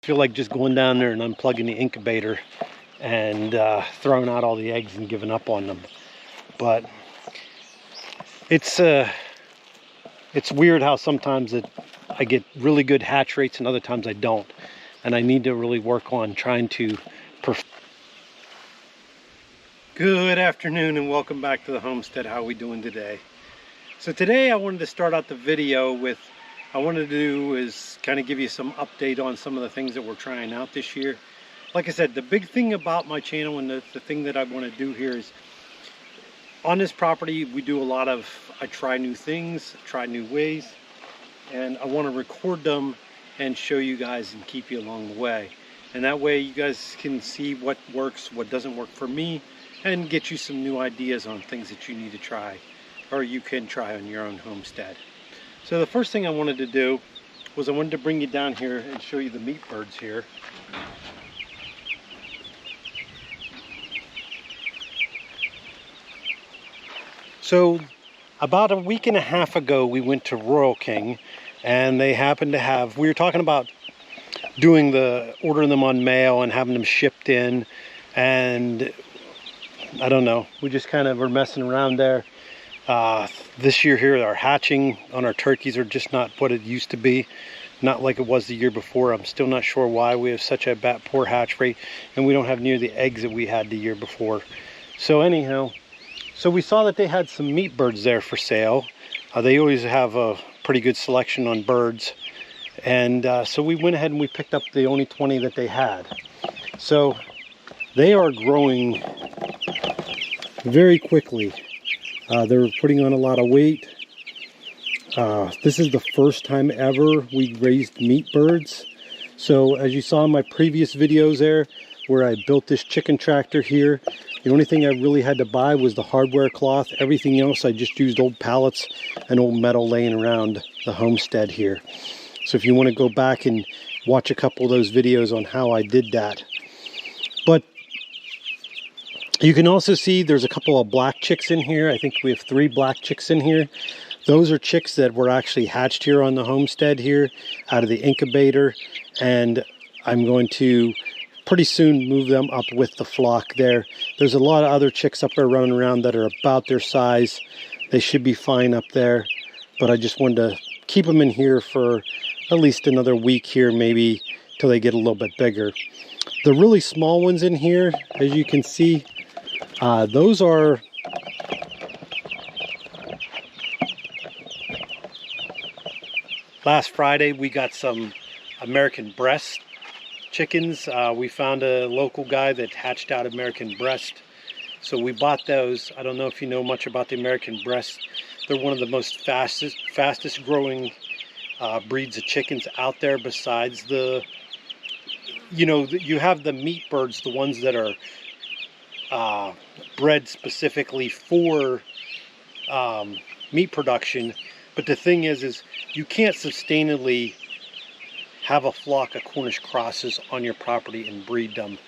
feel like just going down there and unplugging the incubator and throwing out all the eggs and giving up on them. But it's weird how sometimes I get really good hatch rates and other times I don't, and I need to really work on trying to Good afternoon and welcome back to the homestead. How are we doing today? So today I wanted to start out the video with, I wanted to do is kind of give you some update on some of the things that we're trying out this year. Like I said, the big thing about my channel and the thing that I want to do here is, on this property we do a lot of, I try new things, try new ways, and I want to record them and show you guys and keep you along the way. And that way you guys can see what works, what doesn't work for me, and get you some new ideas on things that you need to try, or you can try on your own homestead. So the first thing I wanted to do was I wanted to bring you down here and show you the meat birds here. So about a week and a half ago we went to Royal King, and they happened to have, we were talking about ordering them on mail and having them shipped in, and I don't know, we just kind of were messing around there. This year here, our hatching on our turkeys are just not what it used to be, not like it was the year before. I'm still not sure why we have such a poor hatch rate, and we don't have near the eggs that we had the year before. So anyhow, so we saw that they had some meat birds there for sale. They always have a pretty good selection on birds, and so we went ahead and we picked up the only 20 that they had. So they are growing very quickly. They're putting on a lot of weight. This is the first time ever we raised meat birds. So as you saw in my previous videos there, where I built this chicken tractor here, the only thing I really had to buy was the hardware cloth. Everything else I just used old pallets and old metal laying around the homestead here. So if you want to go back and watch a couple of those videos on how I did that. But you can also see there's a couple of black chicks in here. I think we have 3 black chicks in here. Those are chicks that were actually hatched here on the homestead here out of the incubator, and I'm going to pretty soon move them up with the flock there. There's a lot of other chicks up there running around that are about their size. They should be fine up there, but I just wanted to keep them in here for at least another week here, maybe till they get a little bit bigger. The really small ones in here, as you can see, those are last Friday we got some American breast chickens. We found a local guy that hatched out American breast, so we bought those. I don't know if you know much about the American breast. They're one of the most fastest growing breeds of chickens out there, besides the, you know, you have the meat birds, the ones that are bred specifically for meat production. But the thing is you can't sustainably have a flock of Cornish crosses on your property and breed them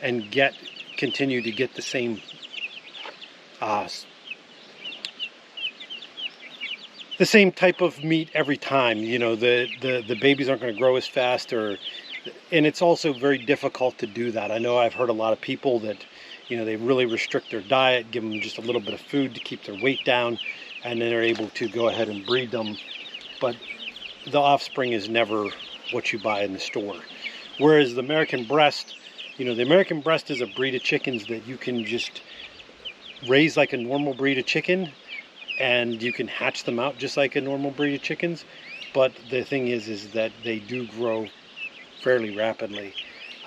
and continue to get the same type of meat every time. You know, the babies aren't going to grow as fast, and it's also very difficult to do that. I know I've heard a lot of people that, you know, they really restrict their diet, give them just a little bit of food to keep their weight down, and then they're able to go ahead and breed them. But the offspring is never what you buy in the store. Whereas the American breast, you know, the American breast is a breed of chickens that you can just raise like a normal breed of chicken, and you can hatch them out just like a normal breed of chickens. But the thing is that they do grow fairly rapidly.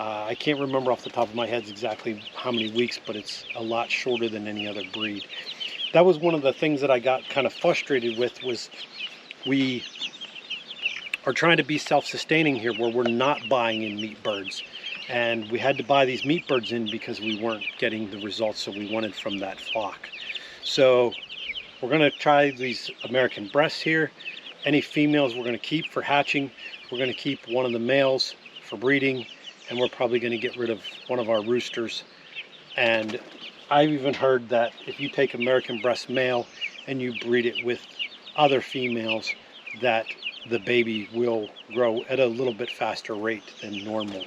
I can't remember off the top of my head exactly how many weeks, but it's a lot shorter than any other breed. That was one of the things that I got kind of frustrated with, was we are trying to be self-sustaining here, where we're not buying in meat birds, and we had to buy these meat birds in because we weren't getting the results that we wanted from that flock. So we're going to try these American breasts here. Any females we're going to keep for hatching. We're going to keep one of the males for breeding, and we're probably going to get rid of one of our roosters. And I've even heard that if you take American breast male and you breed it with other females, that the baby will grow at a little bit faster rate than normal.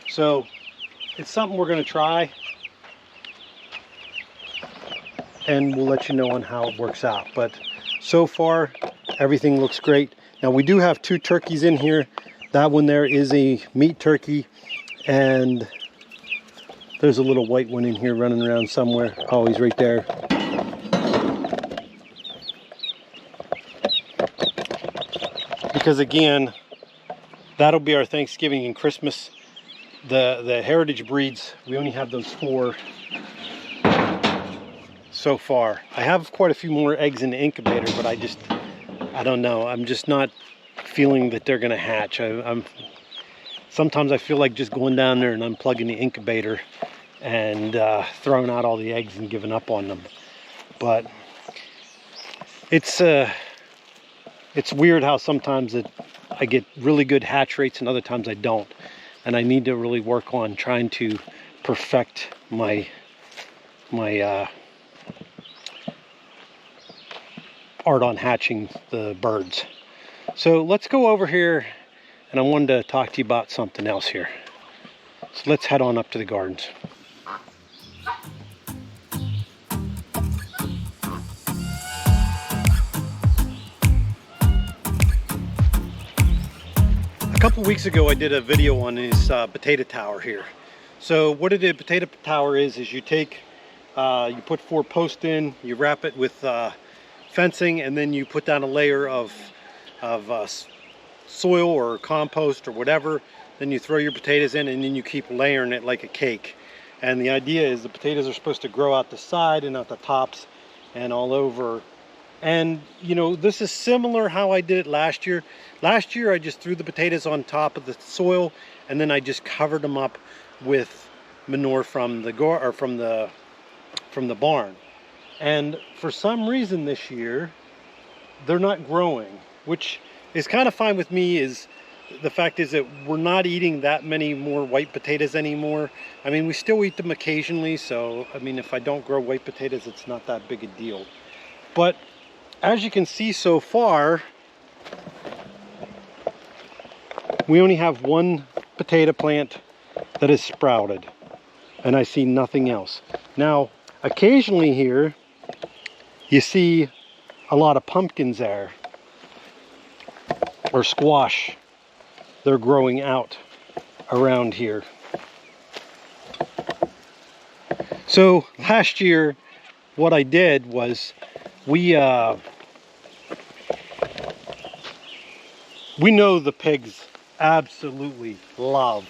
So it's something we're going to try, and we'll let you know on how it works out. But so far, everything looks great. Now we do have 2 turkeys in here. That one there is a meat turkey, and there's a little white one in here running around somewhere. Oh, he's right there. Because again, that'll be our Thanksgiving and Christmas. The heritage breeds, we only have those 4 so far. I have quite a few more eggs in the incubator, but I don't know. I'm just not feeling that they're gonna hatch. Sometimes I feel like just going down there and unplugging the incubator and throwing out all the eggs and giving up on them. But it's weird how sometimes I get really good hatch rates and other times I don't. And I need to really work on trying to perfect my art on hatching the birds. So let's go over here, and I wanted to talk to you about something else here. So let's head on up to the gardens. A couple weeks ago I did a video on this potato tower here. So what a potato tower is you take, you put 4 posts in, you wrap it with fencing, and then you put down a layer of soil or compost or whatever. Then you throw your potatoes in, and then you keep layering it like a cake. And the idea is the potatoes are supposed to grow out the side and out the tops and all over. And you know, this is similar how I did it last year. Last year I just threw the potatoes on top of the soil, and then I just covered them up with manure from the barn. And for some reason this year they're not growing, which is kind of fine with me. Is the fact is that we're not eating that many more white potatoes anymore. I mean, we still eat them occasionally, so I mean, if I don't grow white potatoes, it's not that big a deal. But as you can see so far, we only have 1 potato plant that is sprouted, and I see nothing else. Now, occasionally here, you see a lot of pumpkins there, or squash. They're growing out around here. So last year, what I did was we know the pigs absolutely love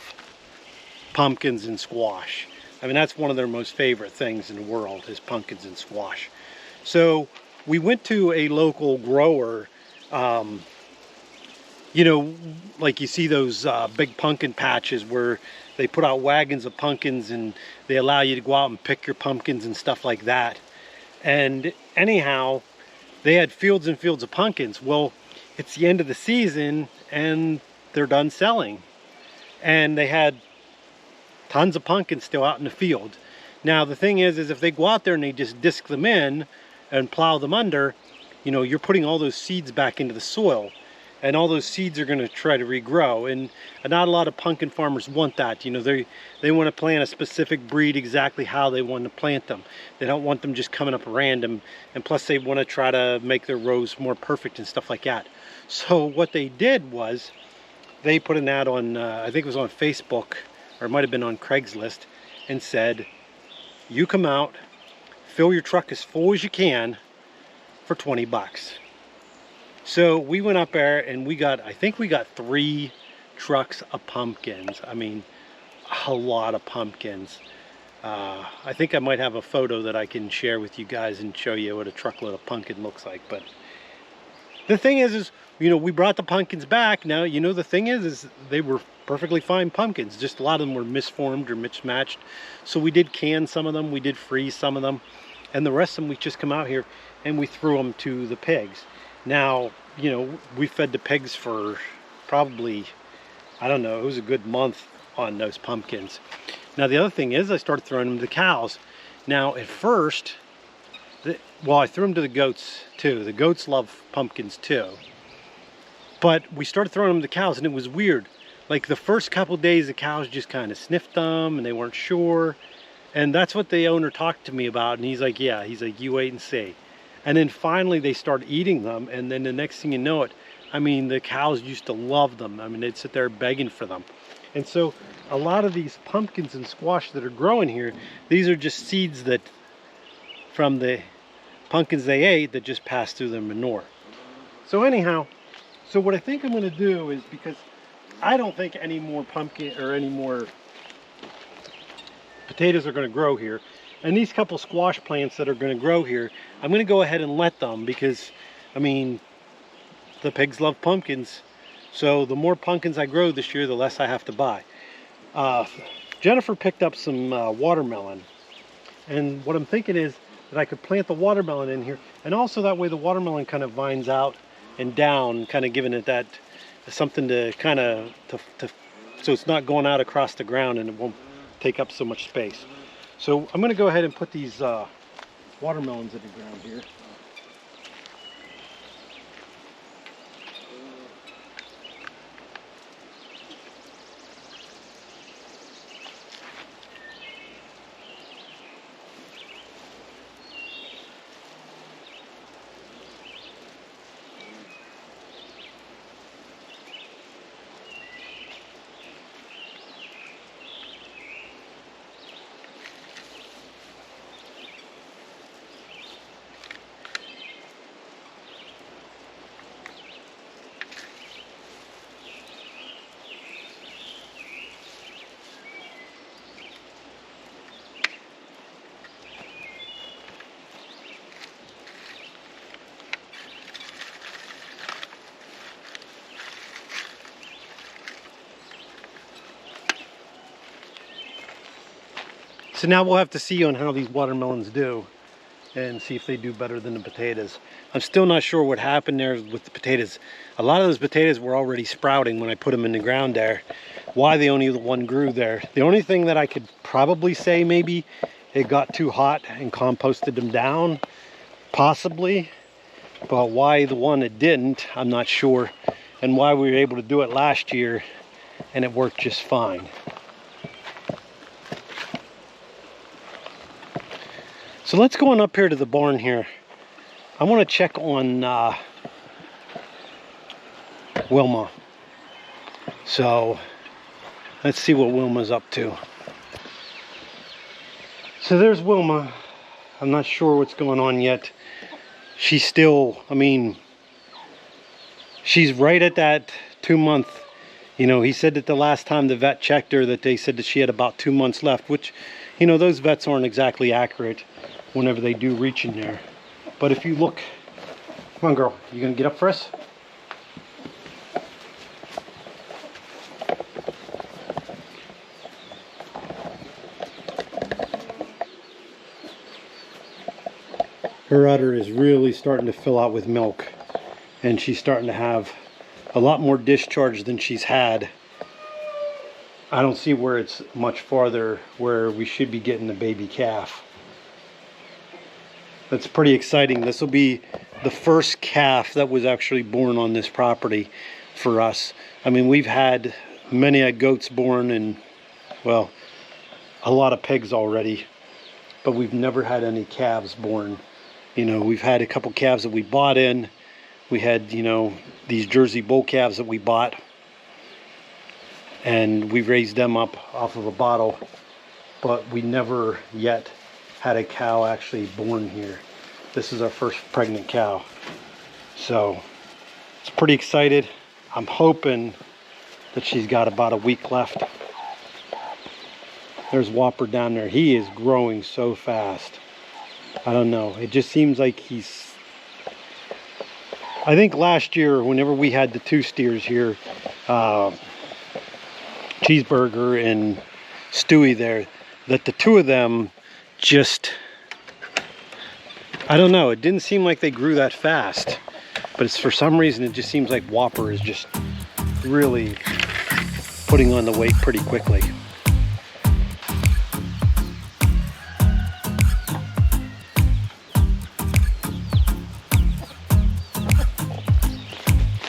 pumpkins and squash. I mean, that's one of their most favorite things in the world is pumpkins and squash. So we went to a local grower. You know, like you see those big pumpkin patches where they put out wagons of pumpkins and they allow you to go out and pick your pumpkins and stuff like that. And anyhow, they had fields and fields of pumpkins. Well, it's the end of the season and they're done selling. And they had tons of pumpkins still out in the field. Now, the thing is if they go out there and they just disc them in and plow them under, you know, you're putting all those seeds back into the soil. And all those seeds are going to try to regrow, and not a lot of pumpkin farmers want that. You know, they want to plant a specific breed exactly how they want to plant them. They don't want them just coming up random, and plus they want to try to make their rows more perfect and stuff like that. So what they did was they put an ad on, I think it was on Facebook, or it might have been on Craigslist, and said, you come out, fill your truck as full as you can for 20 bucks. So we went up there and I think we got 3 trucks of pumpkins. I mean, a lot of pumpkins. I think I might have a photo that I can share with you guys and show you what a truckload of pumpkin looks like. But the thing is, you know, we brought the pumpkins back. Now, you know, the thing is they were perfectly fine pumpkins. Just a lot of them were misformed or mismatched. So we did can some of them. We did freeze some of them. And the rest of them, we just come out here and we threw them to the pigs. Now, you know, we fed the pigs for probably, I don't know, it was a good month on those pumpkins. Now, the other thing is I started throwing them to the cows. Now, at first, well, I threw them to the goats too. The goats love pumpkins too. But we started throwing them to cows, and it was weird. Like the first couple days, the cows just kind of sniffed them and they weren't sure. And that's what the owner talked to me about. And he's like, yeah, he's like, you wait and see. And then finally they started eating them. And then the next thing you know it, I mean, the cows used to love them. I mean, they'd sit there begging for them. And so a lot of these pumpkins and squash that are growing here, these are just seeds that from the pumpkins they ate that just passed through their manure. So anyhow, so what I think I'm going to do is, because I don't think any more pumpkin or any more potatoes are going to grow here, and these couple squash plants that are going to grow here, I'm going to go ahead and let them, because I mean, the pigs love pumpkins. So the more pumpkins I grow this year, the less I have to buy. Jennifer picked up some watermelon, and what I'm thinking is that I could plant the watermelon in here, and also that way the watermelon kind of vines out and down, kind of giving it that something to kind of so it's not going out across the ground and it won't take up so much space. So I'm going to go ahead and put these watermelons in the ground here. So now we'll have to see on how these watermelons do and see if they do better than the potatoes. I'm still not sure what happened there with the potatoes. A lot of those potatoes were already sprouting when I put them in the ground there. Why the only one grew there? The only thing that I could probably say, maybe it got too hot and composted them down, possibly. But why the one that didn't, I'm not sure. And why we were able to do it last year and it worked just fine. So let's go on up here to the barn here. I want to check on Wilma. So let's see what Wilma's up to. So there's Wilma. I'm not sure what's going on yet. She's still, I mean, she's right at that 2-month. You know, he said that the last time the vet checked her that they said that she had about 2 months left, which, you know, those vets aren't exactly accurate whenever they do reach in there. But if you look, come on girl, you gonna get up for us? Her udder is really starting to fill out with milk, and she's starting to have a lot more discharge than she's had. I don't see where it's much farther where we should be getting the baby calf. That's pretty exciting. This will be the first calf that was actually born on this property for us. I mean, we've had many goats born and, well, a lot of pigs already, but we've never had any calves born. You know, we've had a couple calves that we bought in. We had, you know, these Jersey bull calves that we bought, and we raised them up off of a bottle, but we never yet had a cow actually born here. This is our first pregnant cow. So it's pretty excited. I'm hoping that she's got about a week left. There's Whopper down there. He is growing so fast. I don't know. It just seems like he's... I think last year, whenever we had the 2 steers here, Cheeseburger and Stewie there, that the 2 of them just, I don't know, it didn't seem like they grew that fast, but it's for some reason it just seems like Whopper is just really putting on the weight pretty quickly.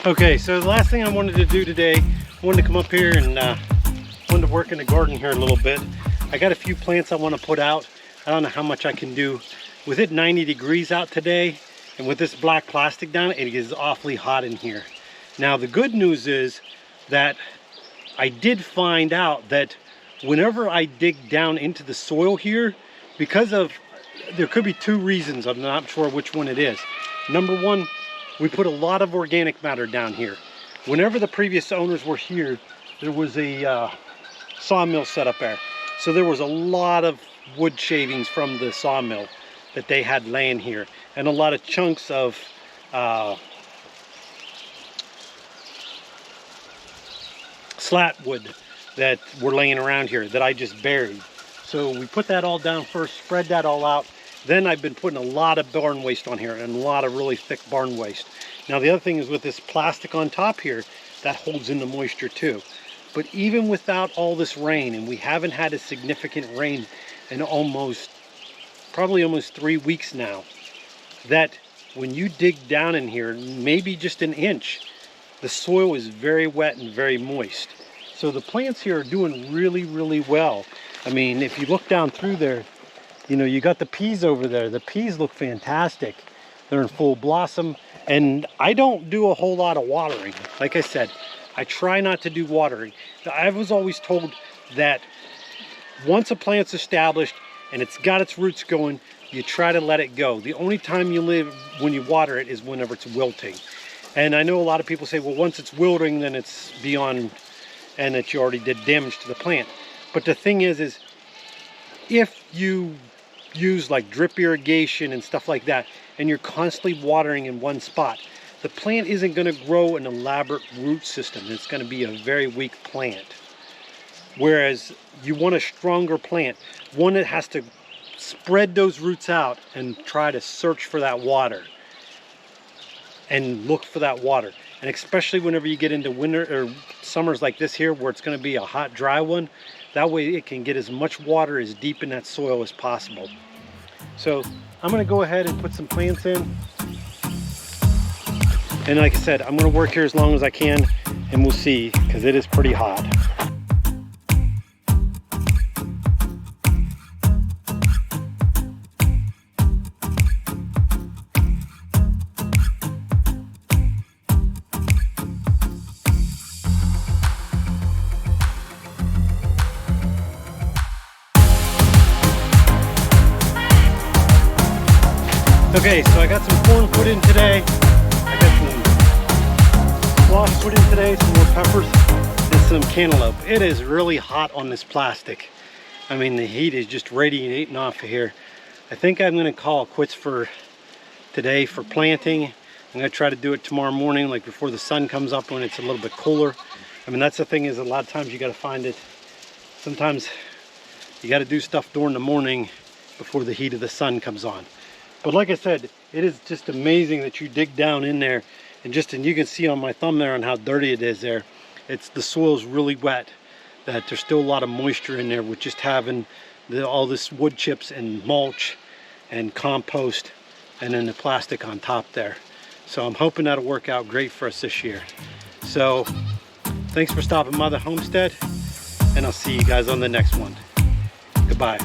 Okay, so the last thing I wanted to do today, I wanted to come up here and wanted to work in the garden here a little bit. I got a few plants I want to put out. I don't know how much I can do. With it 90 degrees out today, and with this black plastic down, it is awfully hot in here. Now the good news is that I did find out that whenever I dig down into the soil here, because of, there could be two reasons, I'm not sure which one it is. Number one, we put a lot of organic matter down here. Whenever the previous owners were here, there was a sawmill set up there. So there was a lot of wood shavings from the sawmill that they had laying here, and a lot of chunks of slat wood that were laying around here that I just buried. So we put that all down first, spread that all out. Then I've been putting a lot of barn waste on here, and a lot of really thick barn waste. Now the other thing is with this plastic on top here, that holds in the moisture too. But even without all this rain, and we haven't had a significant rain in probably almost 3 weeks now, that when you dig down in here, maybe just an inch, the soil is very wet and very moist. So the plants here are doing really, really well. I mean, if you look down through there, you know, you got the peas over there. The peas look fantastic. They're in full blossom, and I don't do a whole lot of watering. Like I said, I try not to do watering. I was always told that once a plant's established and it's got its roots going, you try to let it go. The only time you live when you water it is whenever it's wilting. And I know a lot of people say, well, once it's wilting, then it's beyond, and that you already did damage to the plant. But the thing is if you use like drip irrigation and stuff like that, and you're constantly watering in one spot, the plant isn't going to grow an elaborate root system. It's going to be a very weak plant. Whereas you want a stronger plant, one that has to spread those roots out and try to search for that water and look for that water. And especially whenever you get into winter or summers like this here, where it's going to be a hot, dry one, that way it can get as much water as deep in that soil as possible. So I'm going to go ahead and put some plants in. And like I said, I'm going to work here as long as I can, and we'll see, because it is pretty hot. Okay, so I got some corn put in today. I got some squash put in today, some more peppers, and some cantaloupe. It is really hot on this plastic. I mean, the heat is just radiating off of here. I think I'm going to call it quits for today for planting. I'm going to try to do it tomorrow morning, like before the sun comes up, when it's a little bit cooler. I mean, that's the thing, is a lot of times you got to find it. Sometimes you got to do stuff during the morning before the heat of the sun comes on. But like I said, it is just amazing that you dig down in there, and you can see on my thumb there on how dirty it is there. The soil's really wet, that there's still a lot of moisture in there with just having all this wood chips and mulch and compost, and then the plastic on top there. So I'm hoping that'll work out great for us this year. So thanks for stopping by the homestead, and I'll see you guys on the next one. Goodbye.